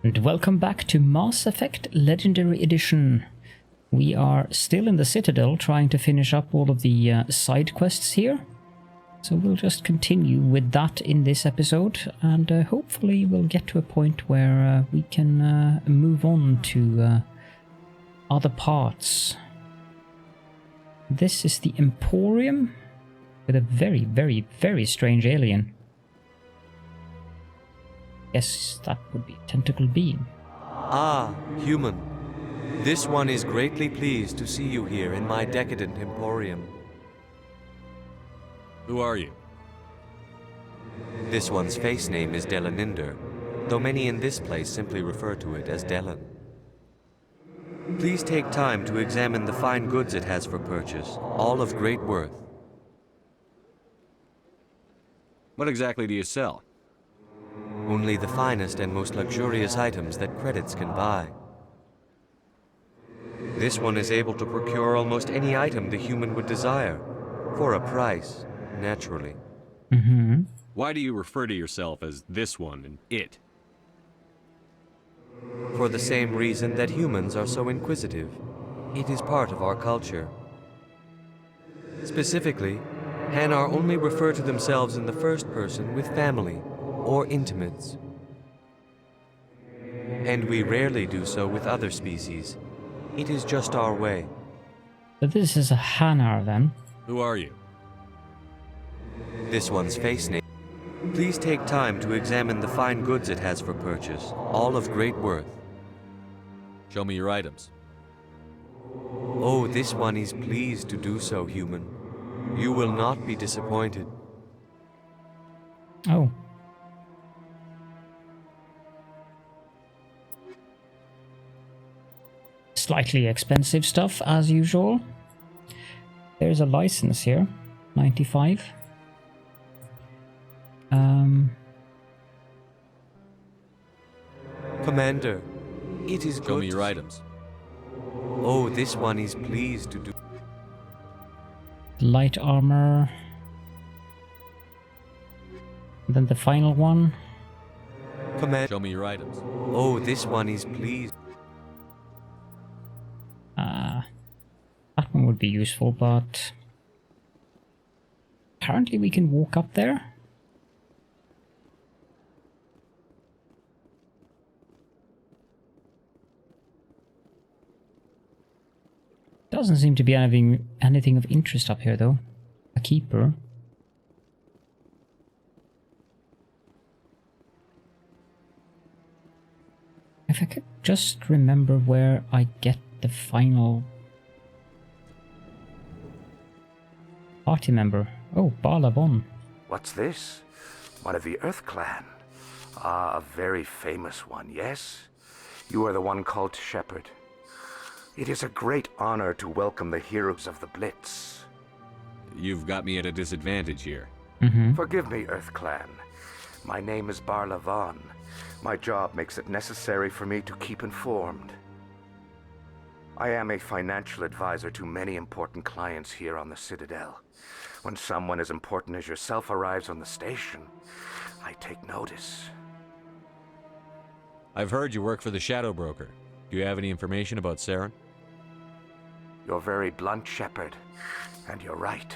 And welcome back to Mass Effect Legendary Edition. We are still in the Citadel trying to finish up all of the side quests here. So we'll just continue with that in this episode, and hopefully we'll get to a point where we can move on to other parts. This is the Emporium with a very, very, very strange alien. Guess that would be a tentacle being. Ah, human. This one is greatly pleased to see you here in my decadent emporium. Who are you? This one's face name is Delaninder, though many in this place simply refer to it as Delan. Please take time to examine the fine goods it has for purchase, all of great worth. What exactly do you sell? Only the finest and most luxurious items that credits can buy. This one is able to procure almost any item the human would desire, for a price, naturally. Mm-hmm. Why do you refer to yourself as this one and it? For the same reason that humans are so inquisitive. It is part of our culture. Specifically, Hanar only refer to themselves in the first person with family or intimates. And we rarely do so with other species. It is just our way. But this is a Hanar then. Who are you? This one's face name. Please take time to examine the fine goods it has for purchase, all of great worth. Show me your items. Oh, this one is pleased to do so, human. You will not be disappointed. Oh. Slightly expensive stuff, as usual. There's a license here, 95. Commander, it is good. Show me your items. Oh, this one is pleased to do. Light armor. And then the final one. Commander. Show me your items. Oh, this one is pleased. That one would be useful, but apparently we can walk up there. Doesn't seem to be anything of interest up here, though. A keeper. If I could just remember where I get the final party member. Oh, Balabon. What's this? One of the Earth Clan. Ah, a very famous one, yes? You are the one called Shepard. It is a great honor to welcome the heroes of the Blitz. You've got me at a disadvantage here. Mm-hmm. Forgive me, Earth Clan. My name is Barlavon. My job makes it necessary for me to keep informed. I am a financial advisor to many important clients here on the Citadel. When someone as important as yourself arrives on the station, I take notice. I've heard you work for the Shadow Broker. Do you have any information about Saren? You're very blunt, Shepard, and you're right.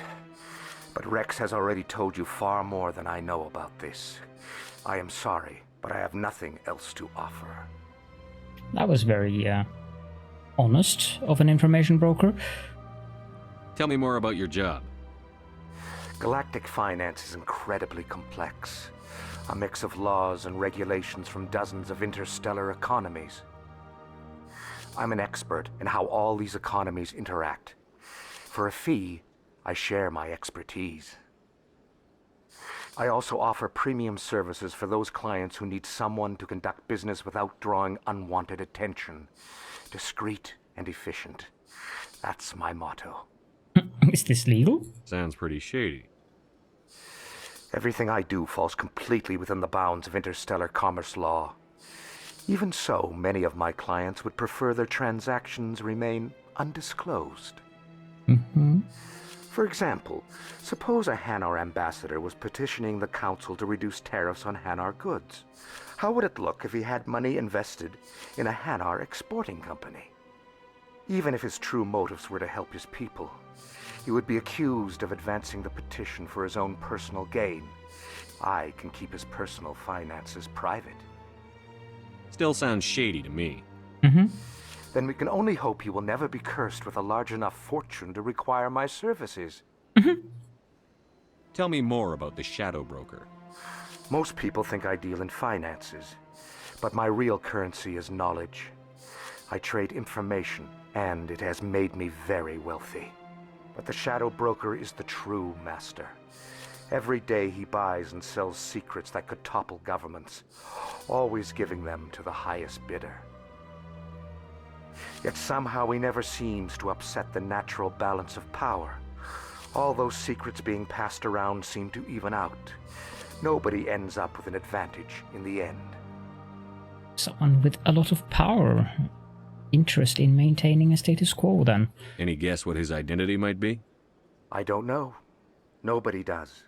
But Rex has already told you far more than I know about this. I am sorry, but I have nothing else to offer. That was very honest of an information broker. Tell me more about your job. Galactic finance is incredibly complex. A mix of laws and regulations from dozens of interstellar economies. I'm an expert in how all these economies interact. For a fee, I share my expertise. I also offer premium services for those clients who need someone to conduct business without drawing unwanted attention. Discreet and efficient. That's my motto. Is this legal? Sounds pretty shady. Everything I do falls completely within the bounds of interstellar commerce law. Even so, many of my clients would prefer their transactions remain undisclosed. Mm-hmm. For example, suppose a Hanar ambassador was petitioning the Council to reduce tariffs on Hanar goods. How would it look if he had money invested in a Hanar exporting company? Even if his true motives were to help his people, he would be accused of advancing the petition for his own personal gain. I can keep his personal finances private. Still sounds shady to me. Then we can only hope he will never be cursed with a large enough fortune to require my services. Tell me more about the Shadow Broker. Most people think I deal in finances, but my real currency is knowledge. I trade information, and it has made me very wealthy. But the Shadow Broker is the true master. Every day he buys and sells secrets that could topple governments, always giving them to the highest bidder. Yet somehow he never seems to upset the natural balance of power. All those secrets being passed around seem to even out. Nobody ends up with an advantage in the end. Someone with a lot of power. Interest in maintaining a status quo, then. Any guess what his identity might be? I don't know. Nobody does.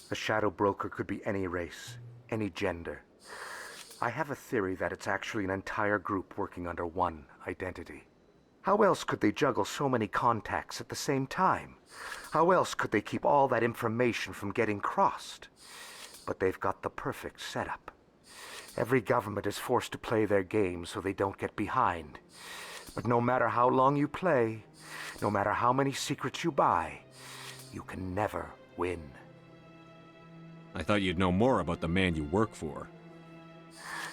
The Shadow Broker could be any race, any gender. I have a theory that it's actually an entire group working under one identity. How else could they juggle so many contacts at the same time? How else could they keep all that information from getting crossed? But they've got the perfect setup. Every government is forced to play their game so they don't get behind. But no matter how long you play, no matter how many secrets you buy, you can never win. I thought you'd know more about the man you work for.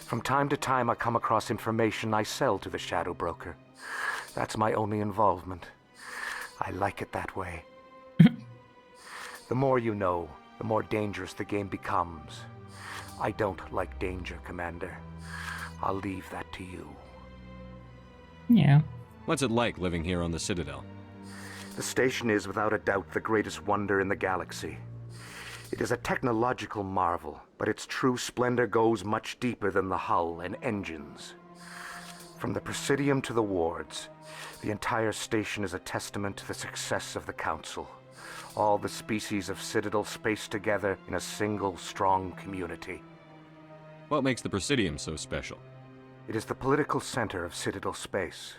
From time to time I come across information I sell to the Shadow Broker. That's my only involvement. I like it that way. The more you know, the more dangerous the game becomes. I don't like danger, Commander. I'll leave that to you. Yeah. What's it like living here on the Citadel? The station is without a doubt the greatest wonder in the galaxy. It is a technological marvel, but its true splendor goes much deeper than the hull and engines. From the Presidium to the wards, the entire station is a testament to the success of the Council. All the species of Citadel spaced together in a single, strong community. What makes the Presidium so special? It is the political center of Citadel space.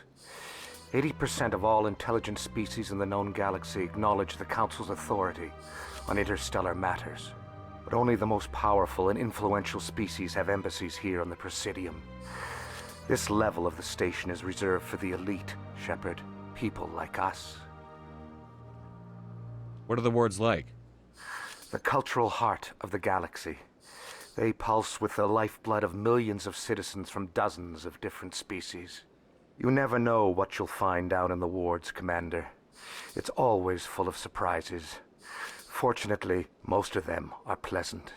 80% of all intelligent species in the known galaxy acknowledge the Council's authority on interstellar matters. But only the most powerful and influential species have embassies here on the Presidium. This level of the station is reserved for the elite, Shepard. People like us. What are the wards like? The cultural heart of the galaxy. They pulse with the lifeblood of millions of citizens from dozens of different species. You never know what you'll find down in the wards, Commander. It's always full of surprises. Fortunately, most of them are pleasant.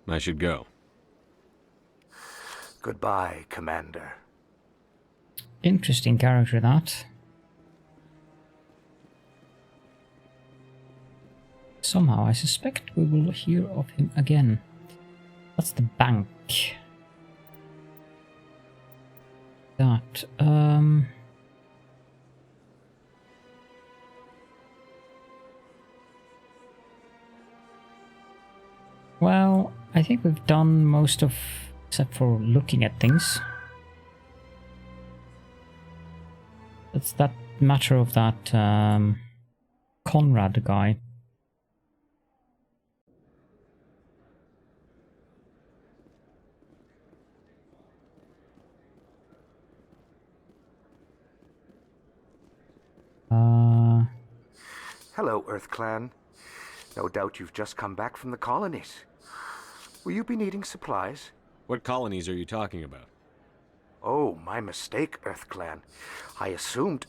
I should go. Goodbye, Commander. Interesting character, that. Somehow, I suspect we will hear of him again. That's the bank. That, well, I think we've done most of, except for looking at things. It's that matter of that, Conrad guy. Hello, Earth Clan. No doubt you've just come back from the colonies. Will you be needing supplies? What colonies are you talking about? Oh, my mistake, Earth Clan. I assumed...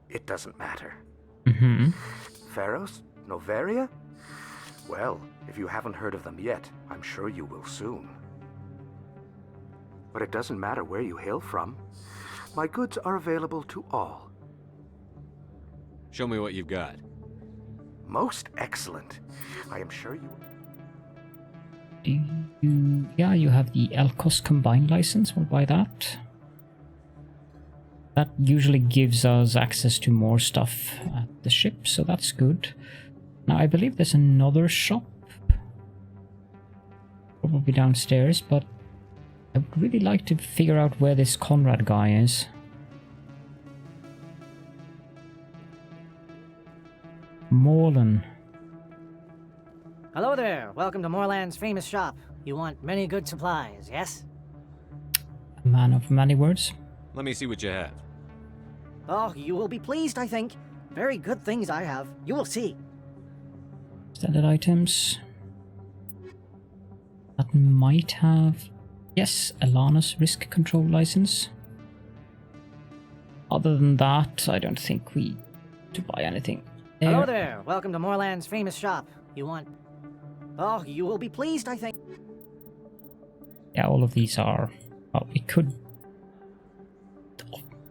It doesn't matter. Pharos? Noveria? Well, if you haven't heard of them yet, I'm sure you will soon. But it doesn't matter where you hail from. My goods are available to all. Show me what you've got. Most excellent. I am sure you... Do you... Yeah, you have the Elkos Combined license. We'll buy that. That usually gives us access to more stuff at the ship, so that's good. Now, I believe there's another shop. probably downstairs, but I would really like to figure out where this Conrad guy is. Morlan. Hello there. Welcome to Moorland's famous shop. You want many good supplies, yes? A man of many words. Let me see what you have. Oh, you will be pleased, I think. Very good things I have. You will see. Standard items. That might have... Yes, Alana's risk control license. Other than that, I don't think we need to buy anything. Hello there. Welcome to Moorland's famous shop. You want... Oh, you will be pleased, I think. Yeah, all of these are... Well, we could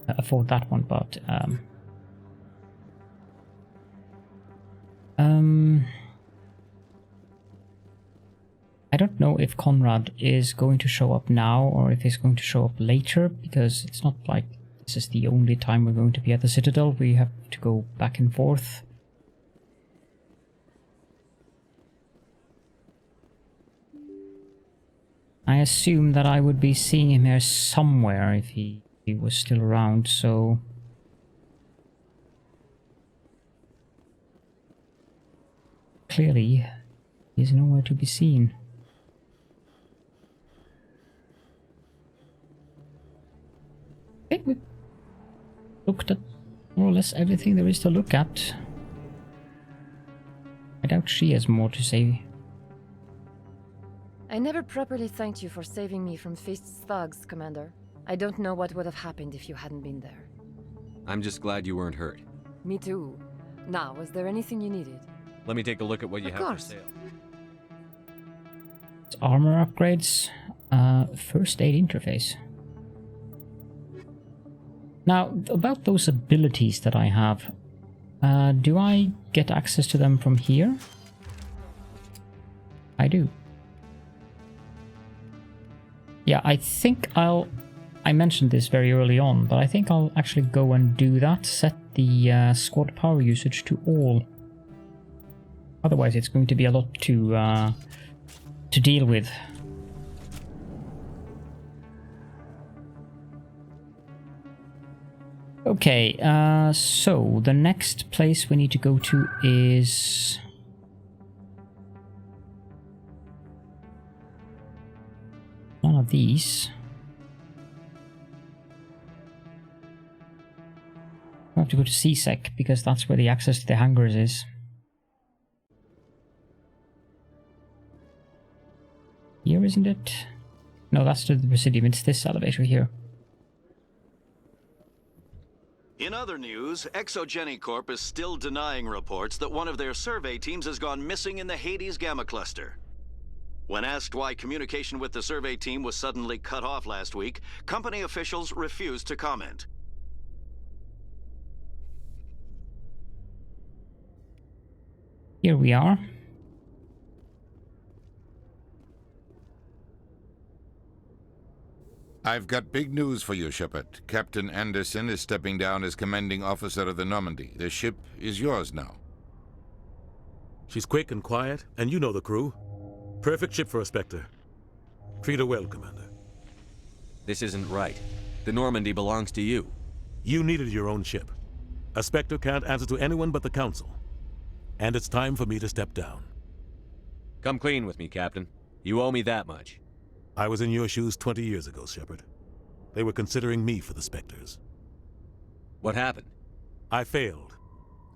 afford that one, but... I don't know if Conrad is going to show up now or if he's going to show up later, because it's not like this is the only time we're going to be at the Citadel. We have to go back and forth. I assume that I would be seeing him here somewhere if he was still around, so... Clearly, he's nowhere to be seen. I think we've looked at more or less everything there is to look at. I doubt she has more to say. I never properly thanked you for saving me from Feast's thugs, Commander. I don't know what would have happened if you hadn't been there. I'm just glad you weren't hurt. Me too. Now, was there anything you needed? Let me take a look at what you Of have course. for sale. It's armor upgrades, first aid interface. Now, about those abilities that I have, do I get access to them from here? I do. Yeah, I think I mentioned this very early on, but I think I'll actually go and do that. Set the squad power usage to all. Otherwise, it's going to be a lot to deal with. Okay, so the next place we need to go to is... one of these. I have to go to CSEC because that's where the access to the hangars is. Here, isn't it? No, that's to the Presidium. It's this elevator here. In other news, Exogeny Corp is still denying reports that one of their survey teams has gone missing in the Hades Gamma Cluster. When asked why communication with the survey team was suddenly cut off last week, company officials refused to comment. Here we are. I've got big news for you, Shepard. Captain Anderson is stepping down as commanding officer of the Normandy. The ship is yours now. She's quick and quiet, and you know the crew. Perfect ship for a Spectre. Treat her well, Commander. This isn't right. The Normandy belongs to you. You needed your own ship. A Spectre can't answer to anyone but the Council. And it's time for me to step down. Come clean with me, Captain. You owe me that much. I was in your shoes 20 years ago, Shepard. They were considering me for the Spectres. What happened? I failed.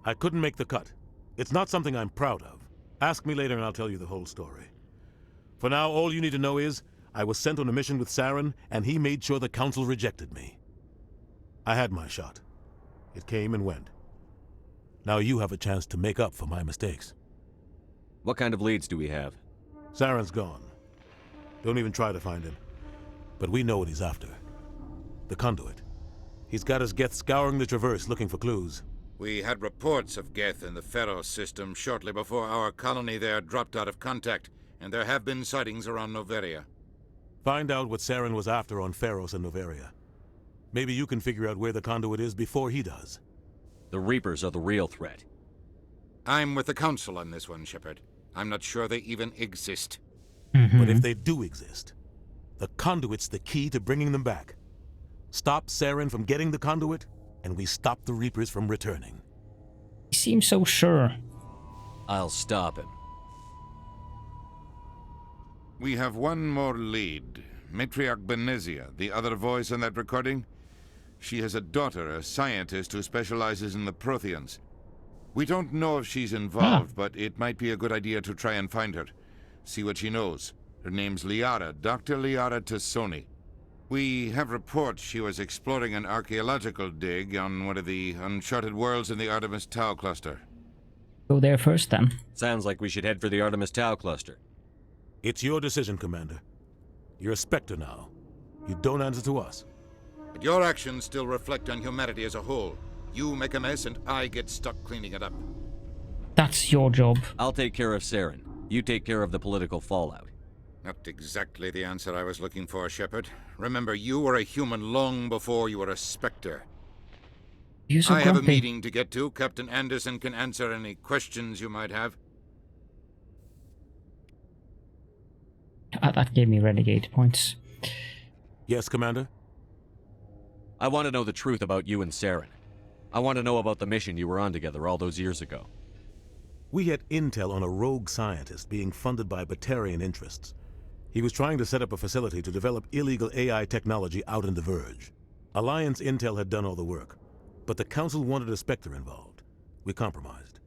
I couldn't make the cut. It's not something I'm proud of. Ask me later and I'll tell you the whole story. For now, all you need to know is, I was sent on a mission with Saren, and he made sure the Council rejected me. I had my shot. It came and went. Now you have a chance to make up for my mistakes. What kind of leads do we have? Saren's gone. Don't even try to find him. But we know what he's after. The Conduit. He's got his Geth scouring the Traverse looking for clues. We had reports of Geth in the Pharos system shortly before our colony there dropped out of contact, and there have been sightings around Noveria. Find out what Saren was after on Pharos and Noveria. Maybe you can figure out where the Conduit is before he does. The Reapers are the real threat. I'm with the Council on this one, Shepard. I'm not sure they even exist. But if they do exist, the conduit's the key to bringing them back. Stop Saren from getting the conduit, and we stop the Reapers from returning. He seems so sure. I'll stop him. We have one more lead. Matriarch Benezia, the other voice on that recording. She has a daughter, a scientist who specializes in the Protheans. We don't know if she's involved, but it might be a good idea to try and find her. See what she knows. Her name's Liara, Dr. Liara Tassoni. We have reports she was exploring an archaeological dig on one of the uncharted worlds in the Artemis Tau cluster. Go there first, then. Sounds like we should head for the Artemis Tau cluster. It's your decision, Commander. You're a Spectre now. You don't answer to us. But your actions still reflect on humanity as a whole. You make a mess and I get stuck cleaning it up. That's your job. I'll take care of Saren. You take care of the political fallout. Not exactly the answer I was looking for, Shepard. Remember, you were a human long before you were a Spectre. You're so I have a grumpy. meeting to get to. Captain Anderson can answer any questions you might have. That gave me renegade points. Yes, Commander? I want to know the truth about you and Saren. I want to know about the mission you were on together all those years ago. We had intel on a rogue scientist being funded by Batarian interests. He was trying to set up a facility to develop illegal AI technology out in the Verge. Alliance intel had done all the work, but the Council wanted a Spectre involved. We compromised.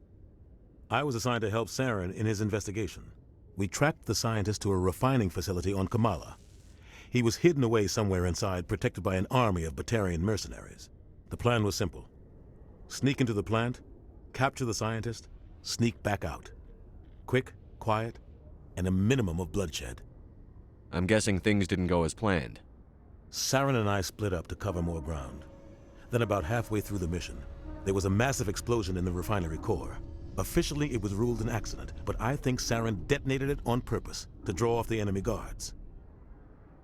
I was assigned to help Saren in his investigation. We tracked the scientist to a refining facility on Kamala. He was hidden away somewhere inside, protected by an army of Batarian mercenaries. The plan was simple. Sneak into the plant, capture the scientist, sneak back out. Quick, quiet, and a minimum of bloodshed. I'm guessing things didn't go as planned. Saren and I split up to cover more ground. Then about halfway through the mission, there was a massive explosion in the refinery core. Officially, it was ruled an accident, but I think Saren detonated it on purpose to draw off the enemy guards.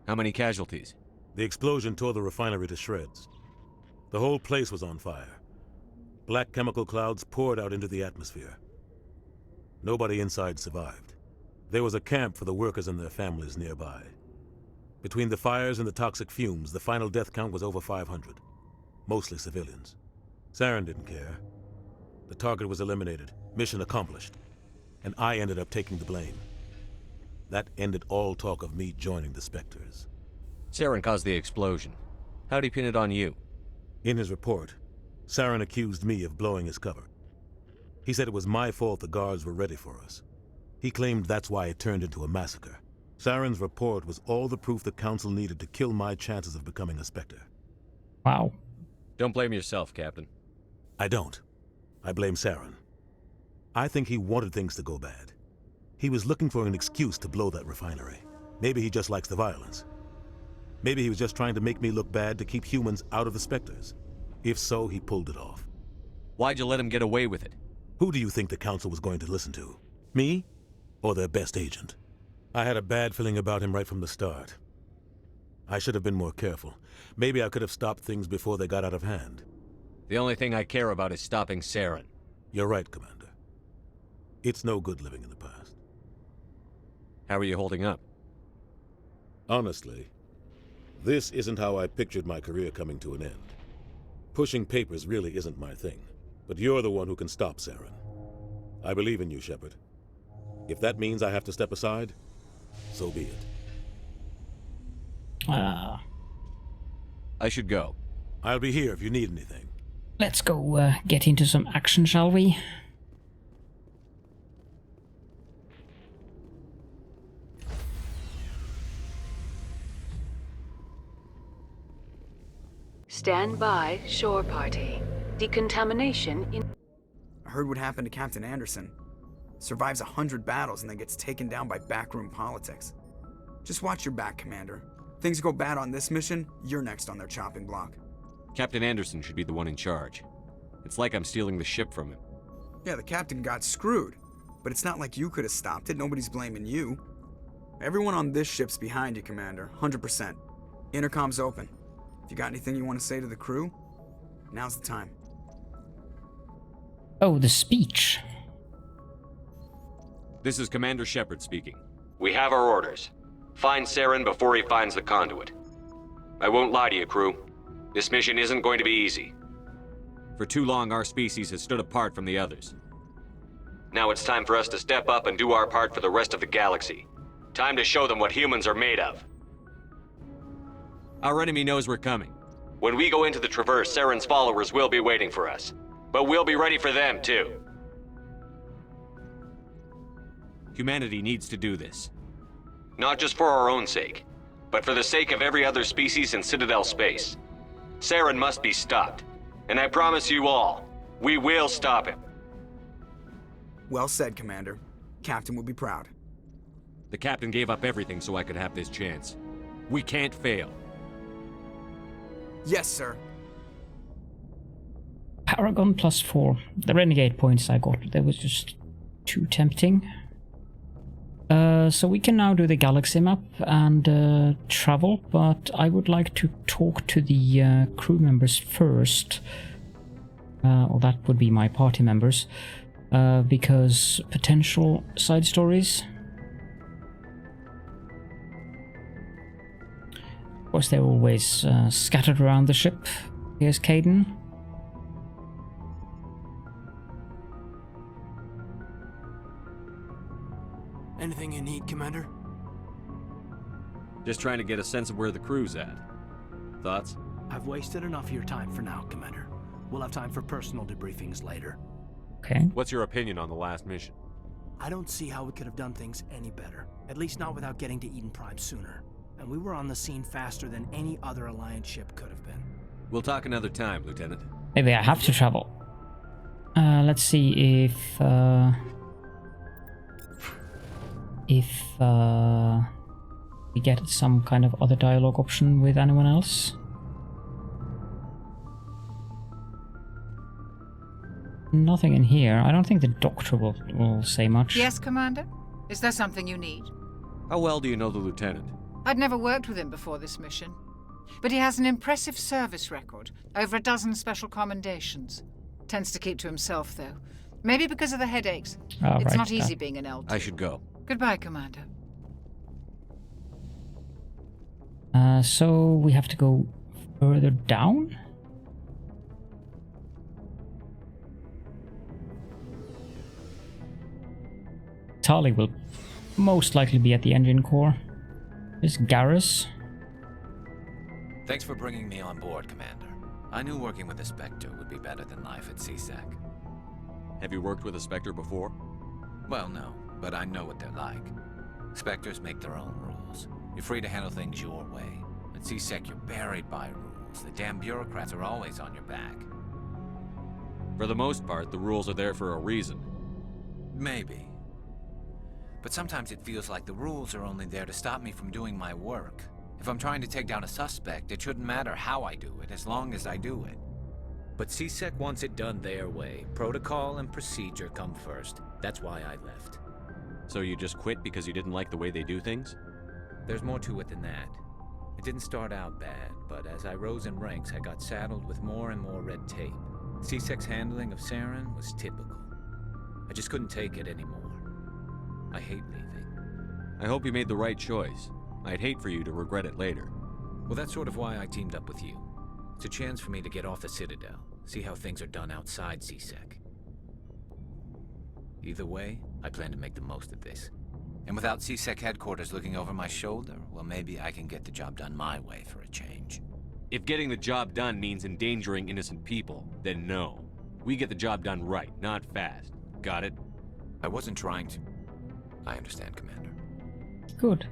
How many casualties? The explosion tore the refinery to shreds. The whole place was on fire. Black chemical clouds poured out into the atmosphere. Nobody inside survived. There was a camp for the workers and their families nearby. Between the fires and the toxic fumes, the final death count was over 500. Mostly civilians. Saren didn't care. The target was eliminated, mission accomplished, and I ended up taking the blame. That ended all talk of me joining the Spectres. Saren caused the explosion. How'd he pin it on you? In his report, Saren accused me of blowing his cover. He said it was my fault the guards were ready for us. He claimed that's why it turned into a massacre. Saren's report was all the proof the Council needed to kill my chances of becoming a Spectre. Wow. Don't blame yourself, Captain. I don't. I blame Saren. I think he wanted things to go bad. He was looking for an excuse to blow that refinery. Maybe he just likes the violence. Maybe he was just trying to make me look bad to keep humans out of the Spectres. If so, he pulled it off. Why'd you let him get away with it? Who do you think the Council was going to listen to? Me? Or their best agent? I had a bad feeling about him right from the start. I should have been more careful. Maybe I could have stopped things before they got out of hand. The only thing I care about is stopping Saren. You're right, Commander. It's no good living in the past. How are you holding up? Honestly, this isn't how I pictured my career coming to an end. Pushing papers really isn't my thing, but you're the one who can stop Saren. I believe in you, Shepard. If that means I have to step aside, so be it. I should go. I'll be here if you need anything. Let's go get into some action, shall we? Stand by, shore party. Decontamination in... I heard what happened to Captain Anderson. Survives 100 battles and then gets taken down by backroom politics. Just watch your back, Commander. Things go bad on this mission, you're next on their chopping block. Captain Anderson should be the one in charge. It's like I'm stealing the ship from him. Yeah, the captain got screwed. But it's not like you could have stopped it, nobody's blaming you. Everyone on this ship's behind you, Commander, 100%. Intercom's open. If you got anything you want to say to the crew, now's the time. Oh, the speech. This is Commander Shepard speaking. We have our orders. Find Saren before he finds the conduit. I won't lie to you, crew. This mission isn't going to be easy. For too long, our species has stood apart from the others. Now it's time for us to step up and do our part for the rest of the galaxy. Time to show them what humans are made of. Our enemy knows we're coming. When we go into the Traverse, Saren's followers will be waiting for us. But we'll be ready for them, too. Humanity needs to do this. Not just for our own sake, but for the sake of every other species in Citadel space. Saren must be stopped. And I promise you all, we will stop him. Well said, Commander. Captain will be proud. The captain gave up everything so I could have this chance. We can't fail. Yes, sir. Paragon +4. The renegade points I got, that was just too tempting. So we can now do the galaxy map and travel, but I would like to talk to the crew members first. Or that would be my party members. Because potential side stories. Of course, they're always scattered around the ship. Here's Caden. Anything you need, Commander? Just trying to get a sense of where the crew's at. Thoughts? I've wasted enough of your time for now, Commander. We'll have time for personal debriefings later. Okay. What's your opinion on the last mission? I don't see how we could have done things any better. At least not without getting to Eden Prime sooner. And we were on the scene faster than any other Alliance ship could have been. We'll talk another time, Lieutenant. Maybe I have to travel. Let's see if we get some kind of other dialogue option with anyone else. Nothing in here. I don't think the doctor will say much. Yes, Commander? Is there something you need? How well do you know the Lieutenant? I'd never worked with him before this mission. But he has an impressive service record, over a dozen special commendations. Tends to keep to himself, though. Maybe because of the headaches. It's not easy being an LT. I should go. Goodbye, Commander. So we have to go further down? Tali will most likely be at the engine core. There's Garrus. Thanks for bringing me on board, Commander. I knew working with a Spectre would be better than life at CSEC. Have you worked with a Spectre before? Well, no, but I know what they're like. Spectres make their own rules. You're free to handle things your way. At CSEC, you're buried by rules. The damn bureaucrats are always on your back. For the most part, the rules are there for a reason. Maybe. But sometimes it feels like the rules are only there to stop me from doing my work. If I'm trying to take down a suspect, it shouldn't matter how I do it, as long as I do it. But CSEC wants it done their way. Protocol and procedure come first. That's why I left. So you just quit because you didn't like the way they do things? There's more to it than that. It didn't start out bad, but as I rose in ranks, I got saddled with more and more red tape. CSEC's handling of Saren was typical. I just couldn't take it anymore. I hate leaving. I hope you made the right choice. I'd hate for you to regret it later. Well, that's sort of why I teamed up with you. It's a chance for me to get off the Citadel, see how things are done outside CSEC. Either way, I plan to make the most of this. And without CSEC headquarters looking over my shoulder, well, maybe I can get the job done my way for a change. If getting the job done means endangering innocent people, then no. We get the job done right, not fast. Got it? I wasn't trying to... I understand, Commander. Good.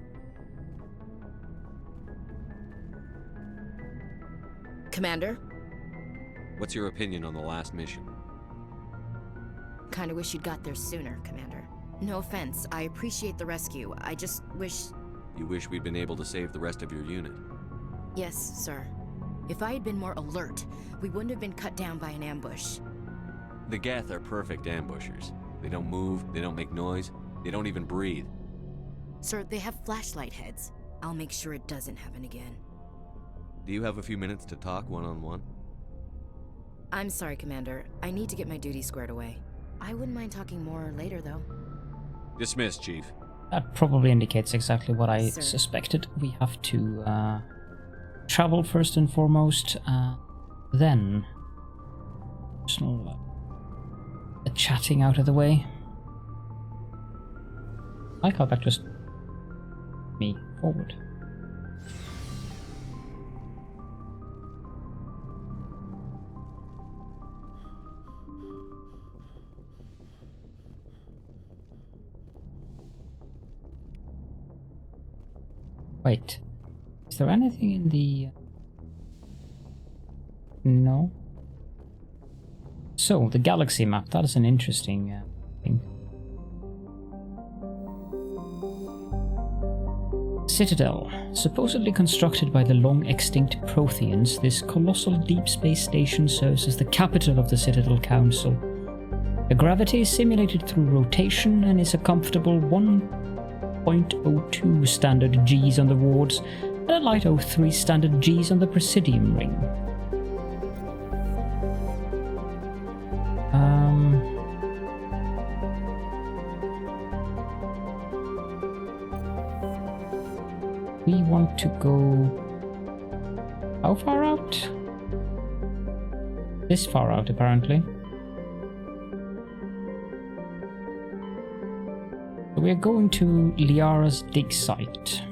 Commander? What's your opinion on the last mission? Kinda wish you'd got there sooner, Commander. No offense, I appreciate the rescue. I just wish... You wish we'd been able to save the rest of your unit? Yes, sir. If I had been more alert, we wouldn't have been cut down by an ambush. The Geth are perfect ambushers. They don't move, they don't make noise, they don't even breathe. Sir, they have flashlight heads. I'll make sure it doesn't happen again. Do you have a few minutes to talk one-on-one? I'm sorry, Commander. I need to get my duties squared away. I wouldn't mind talking more later, though. Dismissed, Chief. That probably indicates exactly what I suspected. We have to travel first and foremost, then the chatting out of the way. I like how that just me forward. Wait, is there anything in the... No. So, the galaxy map, that is an interesting thing. Citadel. Supposedly constructed by the long-extinct Protheans, this colossal deep space station serves as the capital of the Citadel Council. The gravity is simulated through rotation and is a comfortable 1.02 standard Gs on the wards and a light 03 standard Gs on the Presidium ring. We want to go... How far out? This far out, apparently. We're going to Liara's dig site.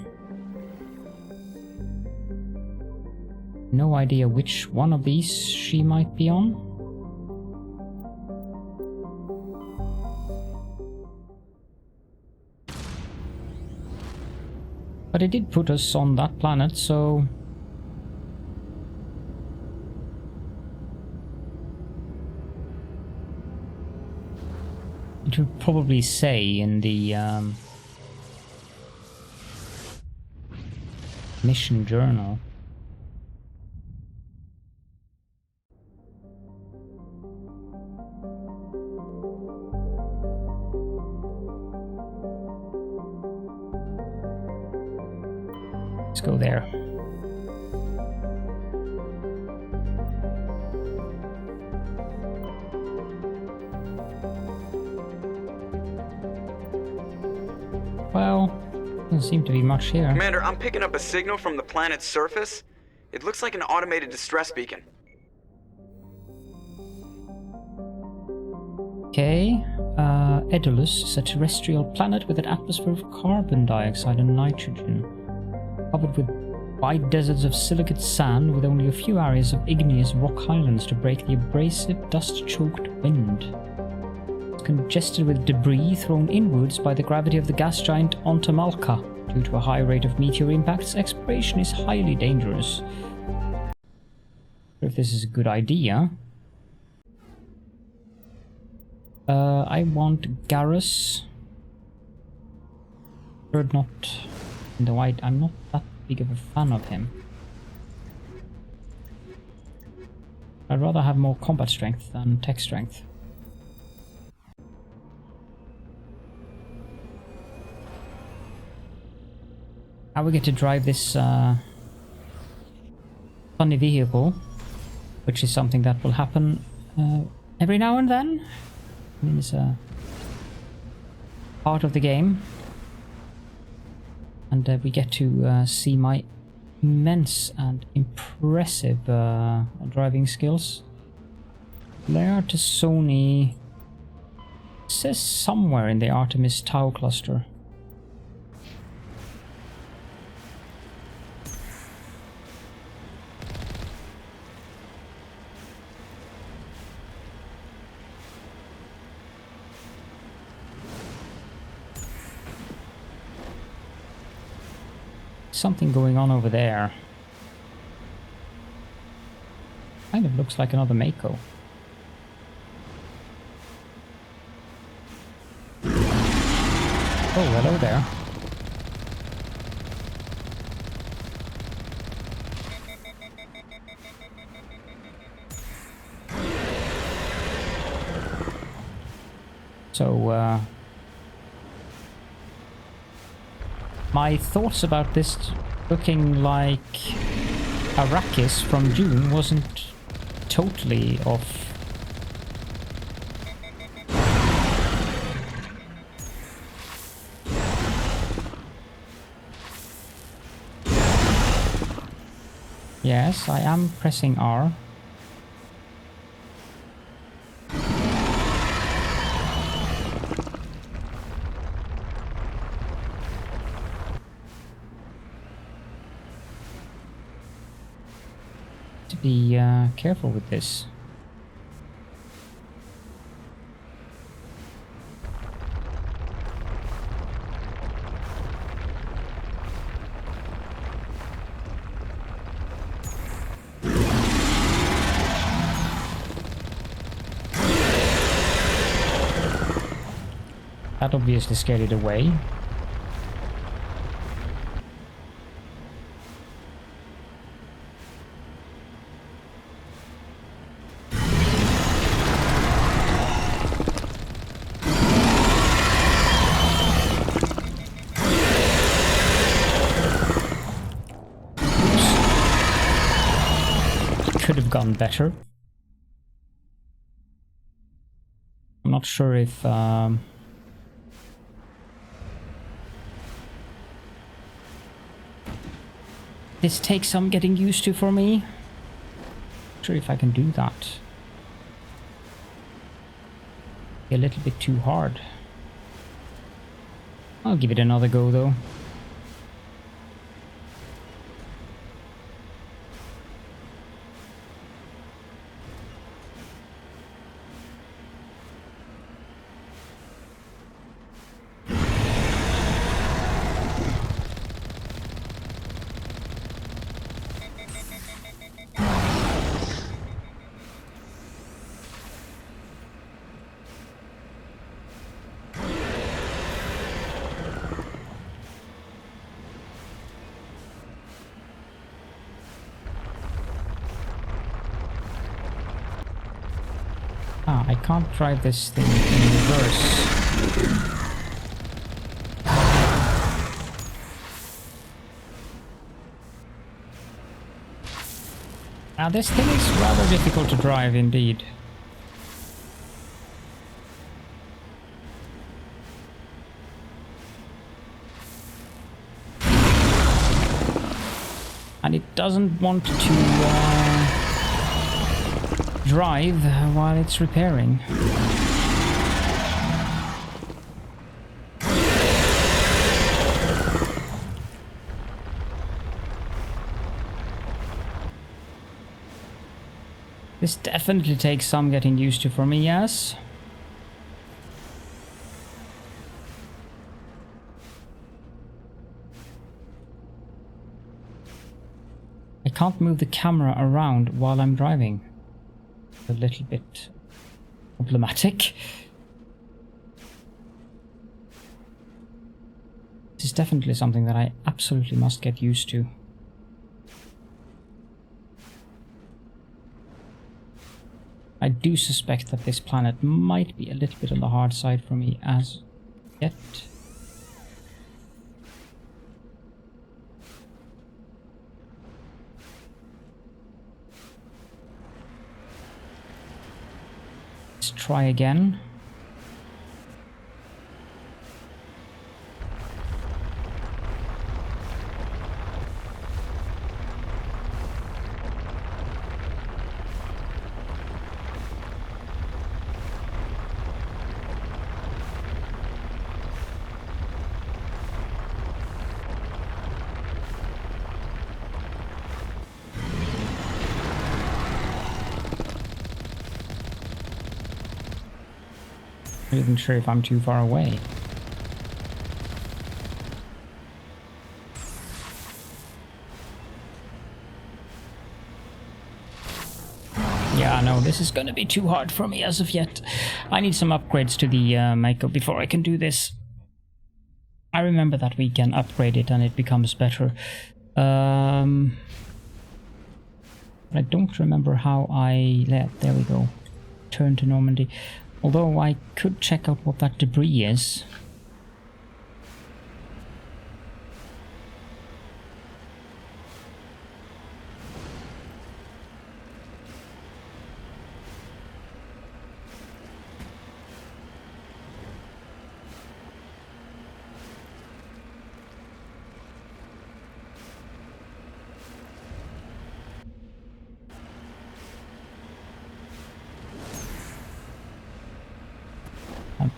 No idea which one of these she might be on. But it did put us on that planet, so... It would probably say in the mission journal. Let's go there. Well, doesn't seem to be much here. Commander, I'm picking up a signal from the planet's surface. It looks like an automated distress beacon. Okay, Edulus is a terrestrial planet with an atmosphere of carbon dioxide and nitrogen, covered with wide deserts of silicate sand with only a few areas of igneous rock highlands to break the abrasive, dust-choked wind. Congested with debris thrown inwards by the gravity of the gas giant Ontamalka. Due to a high rate of meteor impacts, exploration is highly dangerous. If this is a good idea. I want Garrus. Or not in the white. I'm not that big of a fan of him. I'd rather have more combat strength than tech strength. Now we get to drive this funny vehicle, which is something that will happen every now and then. I mean, it's a part of the game. And we get to see my immense and impressive driving skills. Liara to Sony says somewhere in the Artemis Tau cluster. Something going on over there. Kind of looks like another MAKO. Oh, hello there. So, my thoughts about this looking like Arrakis from Dune wasn't totally off. Yes, I am pressing R. To be careful with this. That obviously scared it away. Could have gone better. I'm not sure if this takes some getting used to for me. Not sure if I can do that. A little bit too hard. I'll give it another go though. I can't drive this thing in reverse. Now this thing is rather difficult to drive indeed. And it doesn't want to drive while it's repairing. This definitely takes some getting used to for me, yes. I can't move the camera around while I'm driving. A little bit problematic. This is definitely something that I absolutely must get used to. I do suspect that this planet might be a little bit on the hard side for me as yet. Let's try again. I'm not even sure if I'm too far away. Yeah, no, this is gonna be too hard for me as of yet. I need some upgrades to the MAKO before I can do this. I remember that we can upgrade it and it becomes better. But I don't remember how there we go. Turn to Normandy. Although I could check out what that debris is.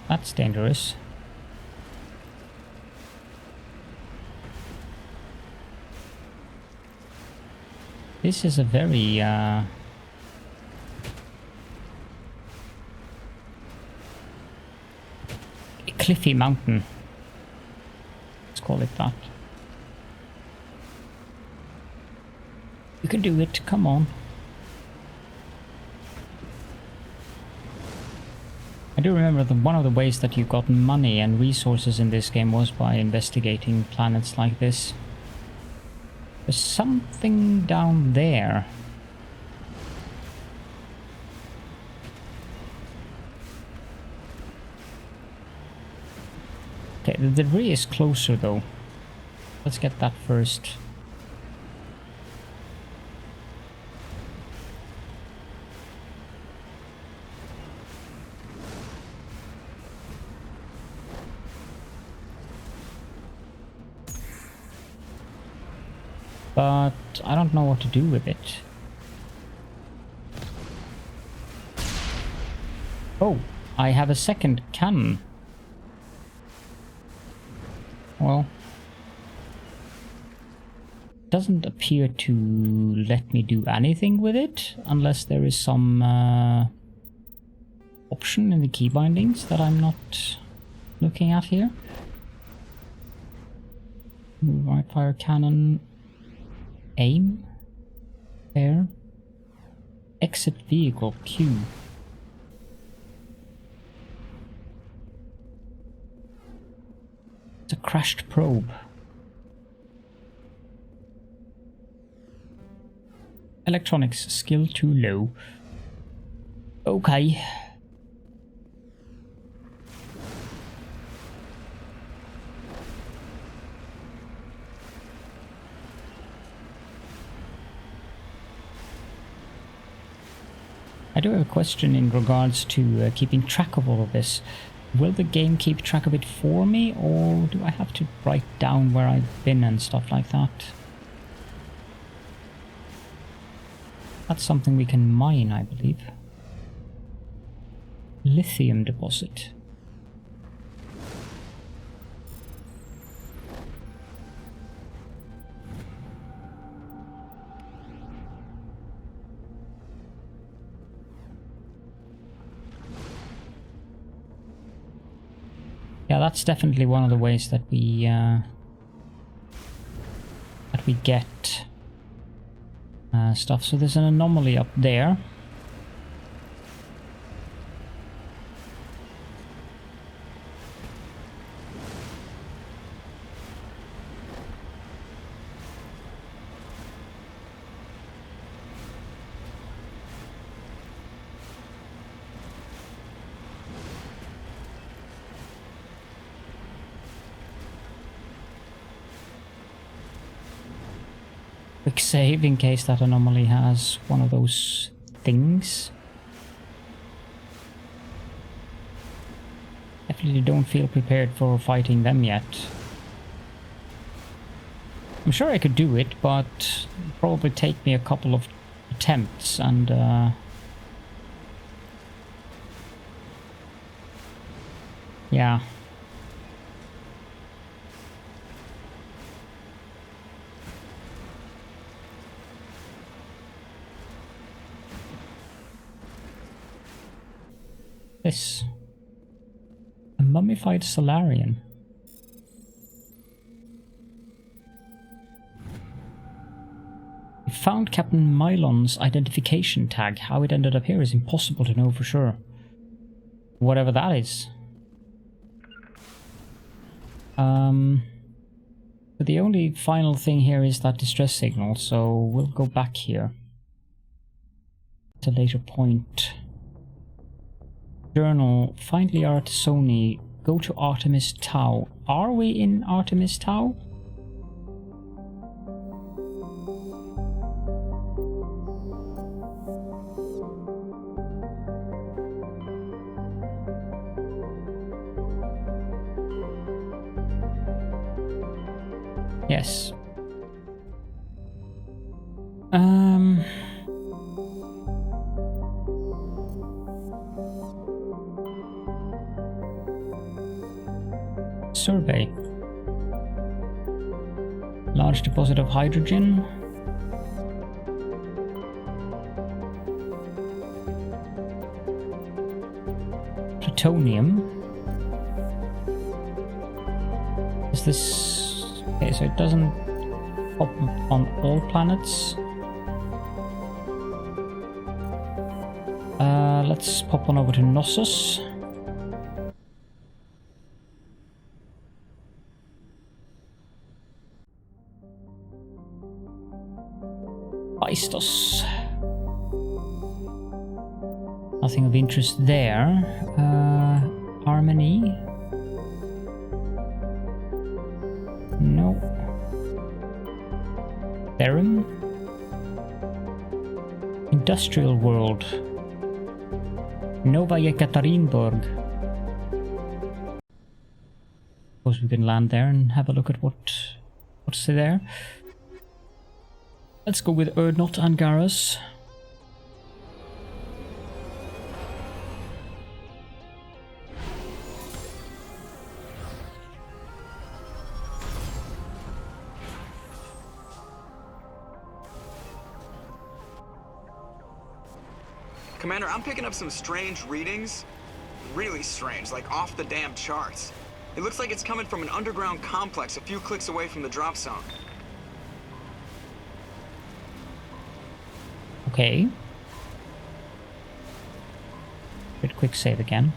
That's dangerous. This is a very cliffy mountain. Let's call it that. You can do it, come on. I do remember that one of the ways that you got money and resources in this game was by investigating planets like this. There's something down there. Okay, the debris is closer though. Let's get that first. But I don't know what to do with it. Oh, I have a second cannon. Well, doesn't appear to let me do anything with it unless there is some option in the key bindings that I'm not looking at here. Right fire cannon. Aim, air, exit vehicle, Q. It's a crashed probe. Electronics, skill too low. Okay. I do have a question in regards to keeping track of all of this. Will the game keep track of it for me, or do I have to write down where I've been and stuff like that? That's something we can mine, I believe. Lithium deposit. Yeah, that's definitely one of the ways that we get stuff. So there's an anomaly up there. Quick save in case that anomaly has one of those things. Definitely don't feel prepared for fighting them yet. I'm sure I could do it, but it'd probably take me a couple of attempts and yeah. This. A mummified Solarian. We found Captain Mylon's identification tag. How it ended up here is impossible to know for sure. Whatever that is. But the only final thing here is that distress signal, so we'll go back here at a later point. Journal, find Liara to Sony, go to Artemis Tau. Are we in Artemis Tau? Yes. survey. Large deposit of hydrogen. Plutonium. Is this... Okay, so it doesn't pop on all planets. Let's pop on over to Knossos. Paistos. Nothing of interest there. Harmony. No. Therum. Industrial world. Nova Yekaterinburg. Suppose we can land there and have a look at what's there. Let's go with Erdnot and Garrus. Commander, I'm picking up some strange readings. Really strange, like off the damn charts. It looks like it's coming from an underground complex a few clicks away from the drop zone. Okay. Good quick save again.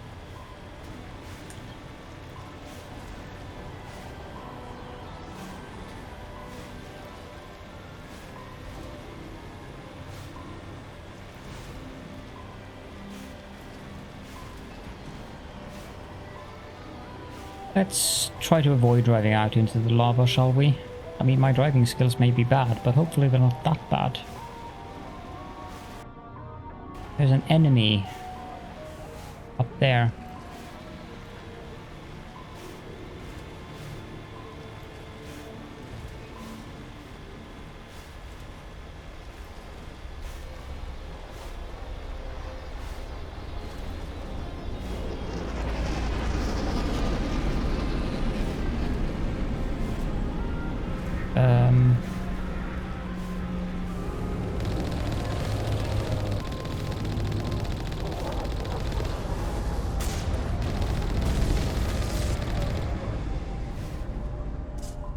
Let's try to avoid driving out into the lava, shall we? I mean, my driving skills may be bad, but hopefully they're not that bad. There's an enemy up there.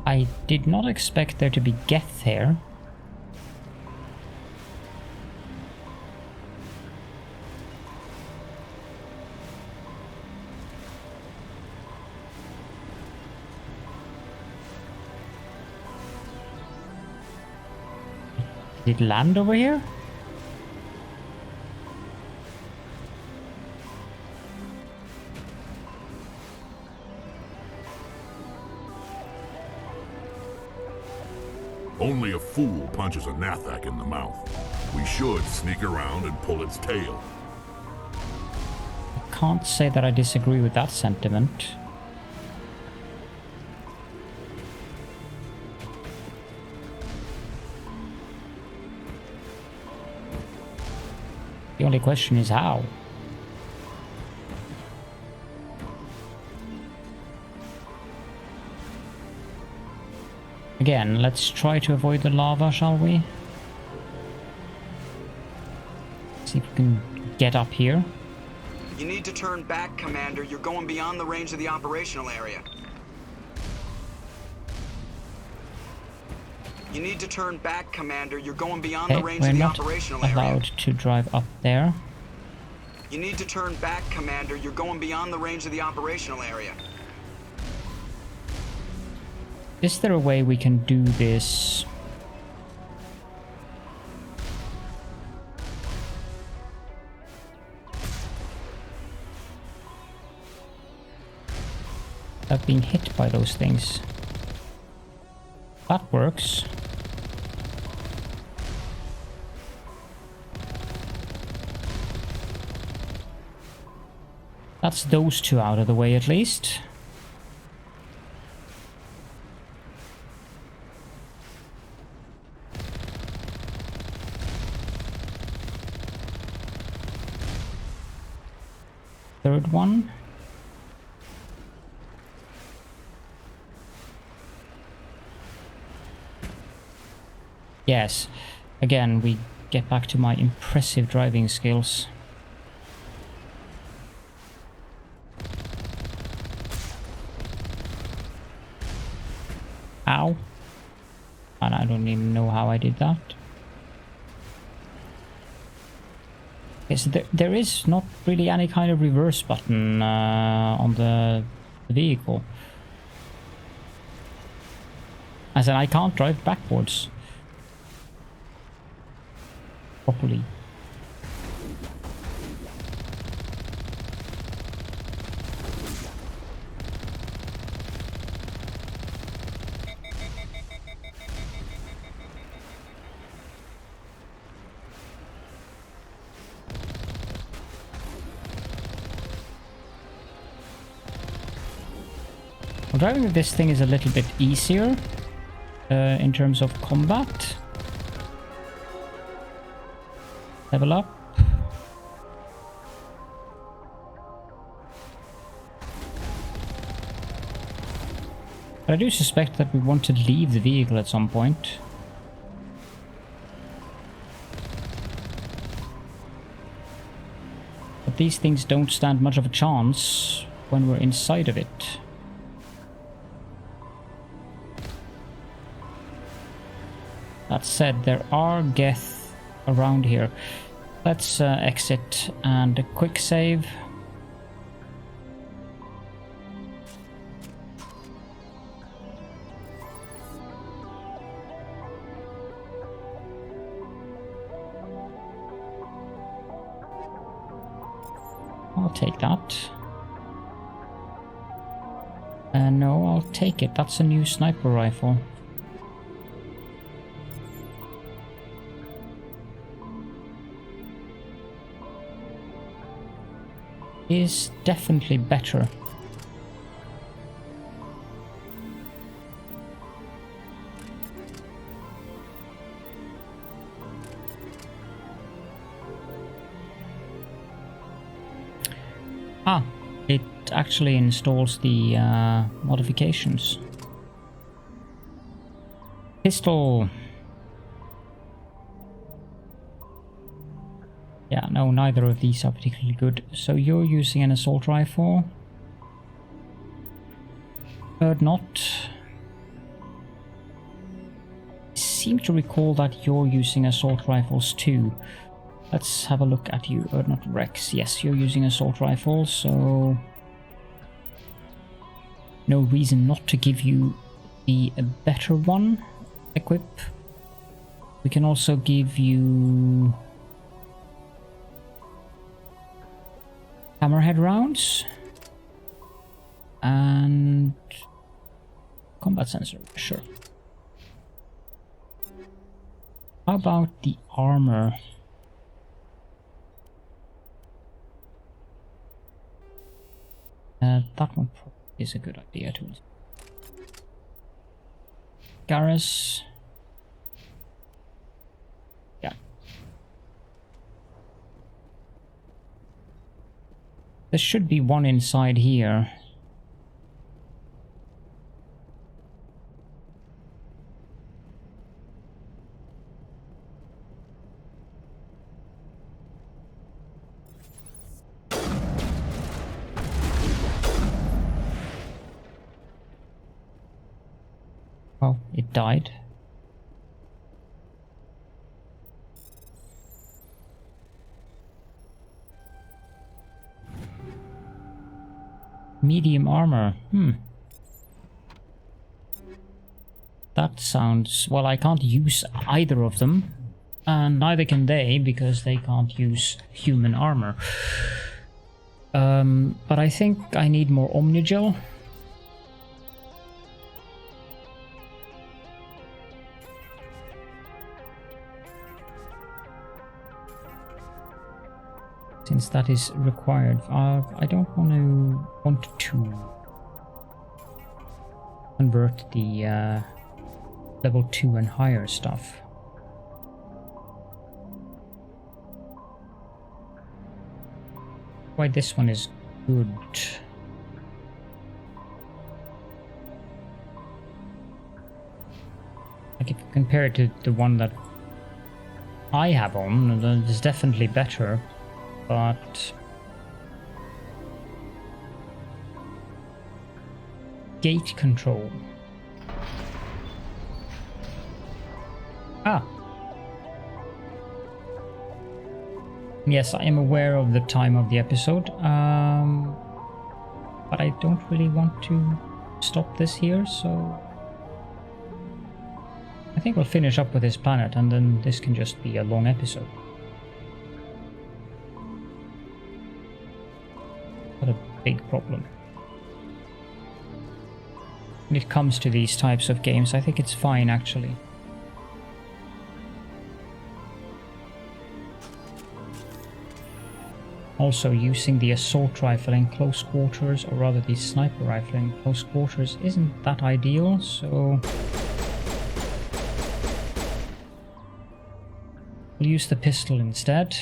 I did not expect there to be Geth here. Did it land over here? Only a fool punches a Nathak in the mouth. We should sneak around and pull its tail. I can't say that I disagree with that sentiment. The only question is how. Again, let's try to avoid the lava, shall we? See if we can get up here. You need to turn back, Commander. You're going beyond the range of the operational area. You need to turn back, Commander. You're going beyond the range of the operational area. We're not allowed to drive up there. You need to turn back, Commander. You're going beyond the range of the operational area. Is there a way we can do this? Without being hit by those things. That works. That's those two out of the way at least. Third one. Yes, again, we get back to my impressive driving skills. Ow. And I don't even know how I did that. Okay, so there is not really any kind of reverse button on the vehicle. As in, I can't drive backwards properly. Well, driving with this thing is a little bit easier in terms of combat. Level up. But I do suspect that we want to leave the vehicle at some point. But these things don't stand much of a chance when we're inside of it. That said, there are Geth around here. Let's exit and a quick save. I'll take that. No, I'll take it. That's a new sniper rifle. Is definitely better. Ah, it actually installs the modifications. Pistol. Yeah, no, neither of these are particularly good. So you're using an assault rifle. Heard not. I seem to recall that you're using assault rifles too. Let's have a look at you. Not Rex. Yes, you're using assault rifles, so no reason not to give you the better one equip. We can also give you hammerhead rounds and combat sensor, sure. How about the armor? That one probably is a good idea too. Garrus. Yeah. There should be one inside here. Well, it died. Medium armor. That sounds... well, I can't use either of them. And neither can they, because they can't use human armor. But I think I need more Omnigel. Since that is required. I don't want to convert the level 2 and higher stuff. Why this one is good. Like if you compare it to the one that I have on, it's definitely better, but gate control. Ah. Yes, I am aware of the time of the episode, but I don't really want to stop this here, so I think we'll finish up with this planet and then this can just be a long episode. What a big problem. When it comes to these types of games, I think it's fine actually. Also, using the assault rifle in close quarters, or rather the sniper rifle in close quarters, isn't that ideal, so we'll use the pistol instead.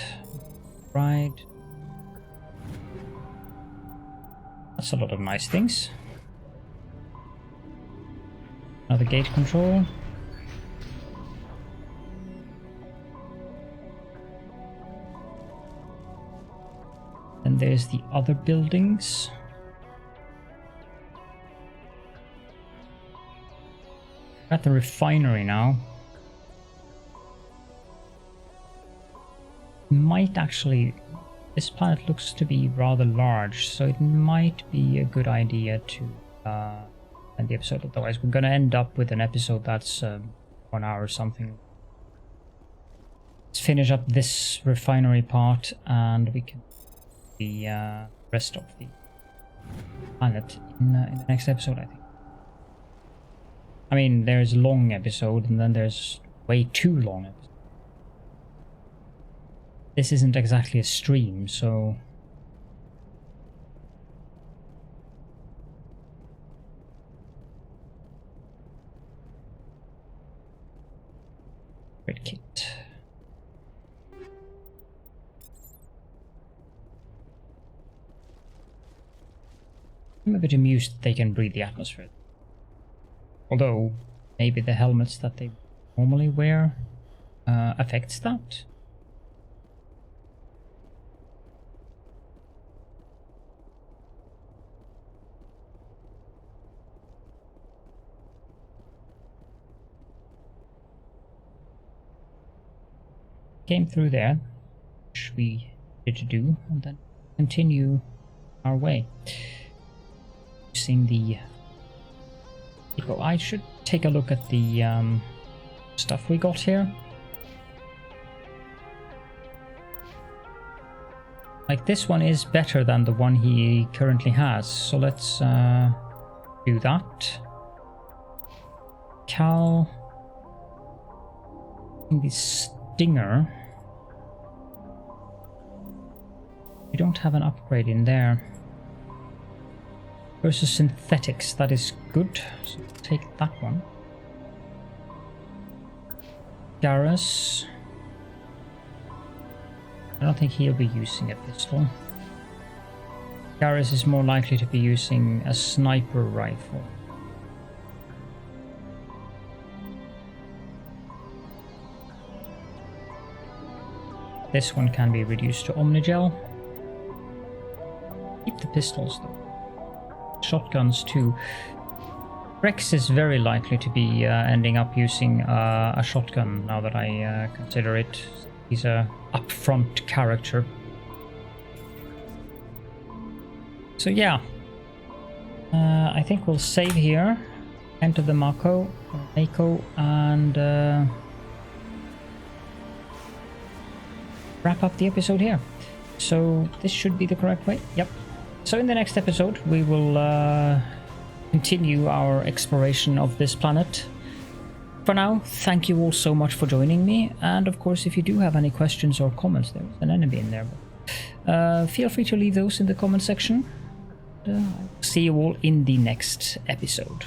Right. That's a lot of nice things. Another gate control. And there's the other buildings. We're at the refinery now. Might actually... This planet looks to be rather large, so it might be a good idea to end the episode. Otherwise, we're gonna end up with an episode that's 1 hour or something. Let's finish up this refinery part, and we can the rest of the planet in the next episode, I think. I mean, there's a long episode, and then there's way too long episode. This isn't exactly a stream, so... Great kit. I'm a bit amused that they can breathe the atmosphere. Although, maybe the helmets that they normally wear affects that. Came through there, which we did to do, and then continue our way. Using the... I should take a look at the stuff we got here. Like, this one is better than the one he currently has, so let's do that. Cal... The Stinger... We don't have an upgrade in there. Versus synthetics, that is good. So take that one. Garrus. I don't think he'll be using a pistol. Garrus is more likely to be using a sniper rifle. This one can be reduced to Omnigel. Keep the pistols though. Shotguns too. Rex is very likely to be ending up using a shotgun now that I consider it. He's a upfront character. So yeah, I think we'll save here, enter the MAKO, and wrap up the episode here. So this should be the correct way. Yep. So in the next episode we will continue our exploration of this planet. For now, thank you all so much for joining me, and of course if you do have any questions or comments, there's an enemy in there. Feel free to leave those in the comment section. I'll see you all in the next episode.